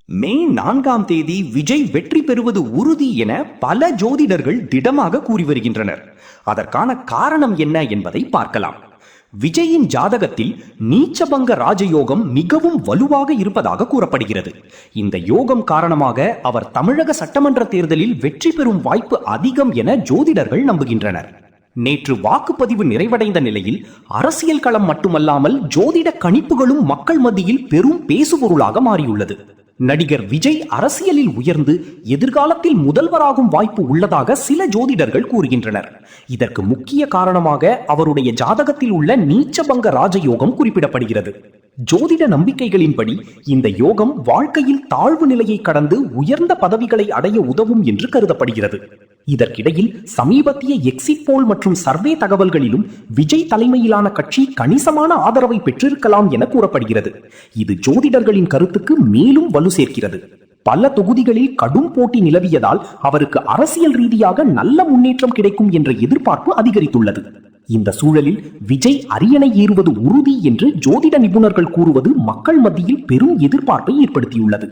மே 4ஆம் தேதி விஜய் வெற்றி பெறுவது உறுதி என பல ஜோதிடர்கள் திடமாக கூறி வருகின்றனர். அதற்கான காரணம் என்ன என்பதை பார்க்கலாம். விஜயின் ஜாதகத்தில் நீச்சபங்க ராஜயோகம் மிகவும் வலுவாக இருப்பதாக கூறப்படுகிறது. இந்த யோகம் காரணமாக அவர் தமிழக சட்டமன்ற தேர்தலில் வெற்றி பெறும் வாய்ப்பு அதிகம் என ஜோதிடர்கள் நம்புகின்றனர். நேற்று வாக்குப்பதிவு நிறைவடைந்த நிலையில் அரசியல் களம் மட்டுமல்லாமல் ஜோதிட கணிப்புகளும் மக்கள் மத்தியில் பெரும் பேசுபொருளாக மாறியுள்ளது. நடிகர் விஜய் அரசியலில் உயர்ந்து எதிர்காலத்தில் முதல்வராகும் வாய்ப்பு உள்ளதாக சில ஜோதிடர்கள் கூறுகின்றனர். இதற்கு முக்கிய காரணமாக அவருடைய ஜாதகத்தில் உள்ள நீச்சபங்க ராஜயோகம் குறிப்பிடப்படுகிறது. ஜோதிட நம்பிக்கைகளின்படி இந்த யோகம் வாழ்க்கையில் தாழ்வு நிலையை கடந்து உயர்ந்த பதவிகளை அடைய உதவும் என்று கருதப்படுகிறது. இதற்கிடையில் சமீபத்திய எக்ஸிட் போல் மற்றும் சர்வே தகவல்களிலும் விஜய் தலைமையிலான கட்சி கணிசமான ஆதரவை பெற்றிருக்கலாம் என கூறப்படுகிறது. இது ஜோதிடர்களின் கருத்துக்கு மேலும் வலு சேர்க்கிறது. பல தொகுதிகளில் கடும் போட்டி நிலவியதால் அவருக்கு அரசியல் ரீதியாக நல்ல முன்னேற்றம் கிடைக்கும் என்ற எதிர்பார்ப்பு அதிகரித்துள்ளது. இந்த சூழலில் விஜய் அரியணை ஏறுவது உறுதி என்று ஜோதிட நிபுணர்கள் கூறுவது மக்கள் மத்தியில் பெரும் எதிர்பார்ப்பை ஏற்படுத்தியுள்ளது.